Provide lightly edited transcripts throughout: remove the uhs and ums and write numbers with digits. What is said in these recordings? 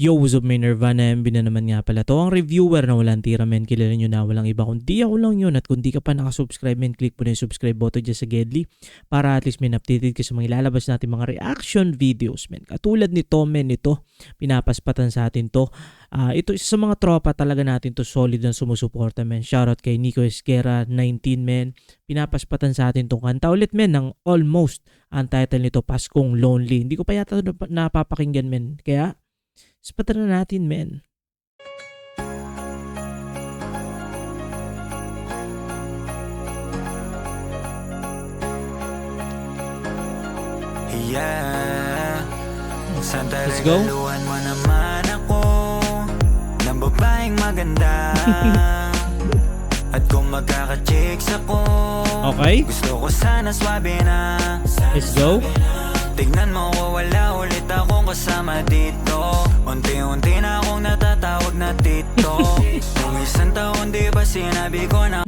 Yo, what's up, may Nirvana MB na naman nga pala to. Ang reviewer na walang tira, men. Kilala nyo na walang iba kundi ako lang yun. At kung di ka pa nakasubscribe, men, click mo na yung subscribe button dyan sa Gedli para at least, men, updated ka sa mga ilalabas natin mga reaction videos, men. Katulad nito, men, ito, pinapaspatan sa atin to. Ito isa sa mga tropa talaga natin to, solid na sumusuporta, men. Shoutout kay Nico Esquera, 19, men. Pinapaspatan sa atin tong kanta ulit, men, ng Almost. Ang title nito, Paskong Lonely. Hindi ko pa yata napapakinggan, men. Kaya, spatan na natin, men. Yeah. Let's go. Regaluhan mo naman ako ng babaeng maganda. At kung magkaka-chicks ako, Okay, gusto ko sana swabe na. let's go. Tignan mo ko, wala ulit akong kasama dito. Unti-unti na akong natatawag na tito. Kung isang taon di ba sinabi ko na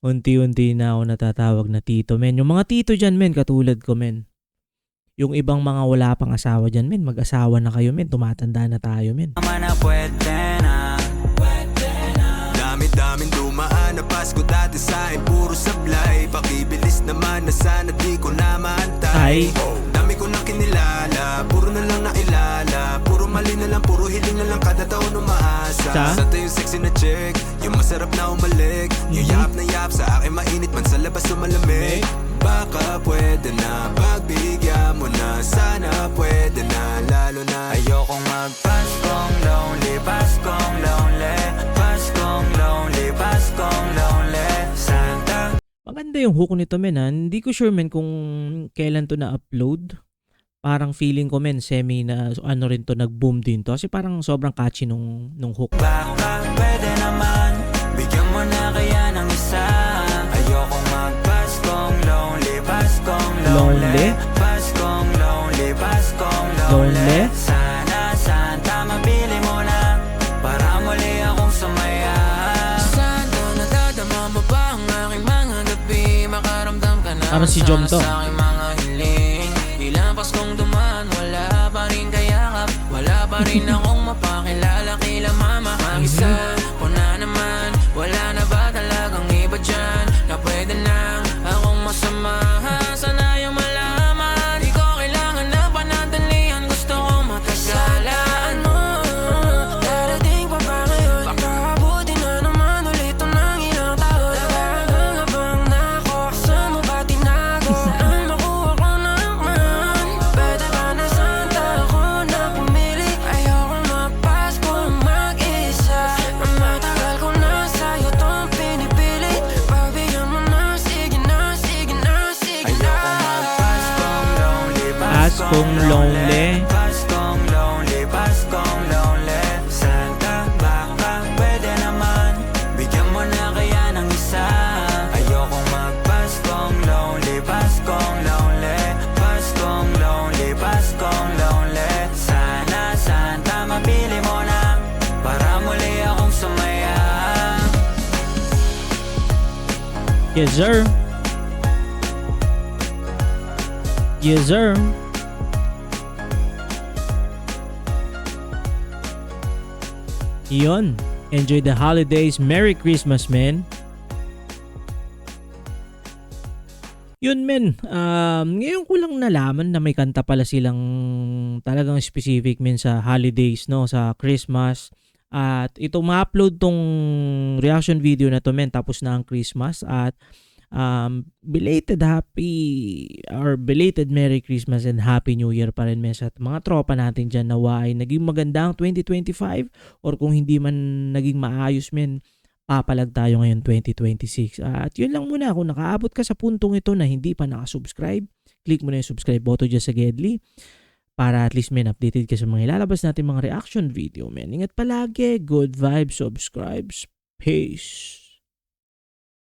Unti-unti na ako natatawag na tito, men. Yung mga tito dyan, men, katulad ko, men. Yung ibang mga wala pang asawa dyan, men, mag-asawa na kayo, men. Tumatanda na tayo, men. naman na pwede na. Dami-daming dumaan na Pasko dati sa'kin puro sablay. Pakibilis naman na sana di ko na maantay. Ay. Dami ko nang kinilala, puro na lang nailala. Puro mali na lang, puro hiling na lang kada taon umaasa. Santa yung sexy na chick, yung masarap na umalik. Yung yap na yap sa akin mainit man sa labas sumalamig. Baka pwede na, pagbigyan mo na. Sana pwede na, lalo na Ayokong magpaskong lonely, paskong lonely, paskong lonely, paskong lonely, Santa. Maganda yung hook nito, men, ha. Hindi ko sure, men, kung kailan to na-upload. Parang feeling ko, men, semi na ano rin to, nag-boom din to. Kasi parang sobrang catchy nung hook. Baka pwede naman, bigyan mo na kaya ng isa. Ayokong magpaskong lonely, paskong lonely, paskong lonely, paskong lonely, Sana, Santa, mabili mo na para muli akong sumaya. Santa, nadadama mo ba ang aking mga gabi? Makaramdam ka na Parang si Jom to. sa aking mga hiling. Ilang Paskong dumaan, wala pa rin kayakap. Wala pa rin akong mapakilala kila mama. Mag-isa ko na naman, wala na ba talagang iba dyan na pwede nang akong masamahan? Sana yung malaman, di ko kailangan na panatalihan. Gusto kong matagalaan mo. Darating pa ba ngayon? Baka abuti na naman ulit ito ng ilang taon. Nagagabang na ako, saan mo ba tinago? Nang makuha ko naman, pwede ba na Santa ako na pumili? Ayokong mapaskong mag-isa. Matagal ko na sa'yo tong pinipilit. Pagbigyan mo na, sige na, sige na, sige na. Paskong lonely. Paskong lonely, Paskong lonely, Santa, baka pwede naman, bigyan mo na kaya ng isa. Ayokong magpaskong lonely, Paskong lonely, Paskong lonely, Paskong lonely, Sana, Santa, mapili mo na para muli akong sumaya. Yes, sir. Yes, sir. Yun. Enjoy the holidays. Merry Christmas, men. Yun, men. Ngayon ko lang nalaman na may kanta pala silang talagang specific, men, sa holidays, no? Sa Christmas. At ito, ma-upload tong reaction video na to, men. Tapos na ang Christmas. At belated Merry Christmas and Happy New Year pa rin, men, sa mga tropa natin dyan. Nawa ay naging magandang 2025 or kung hindi man naging maayos, men, papalag tayo ngayon 2026. At yun lang muna. Kung nakaabot ka sa puntong ito na hindi pa nakasubscribe, click mo na yung subscribe button dyan sa Gedli para at least, men, updated ka sa mga ilalabas natin mga reaction video, men. Ingat palagi, good vibes, subscribes, peace.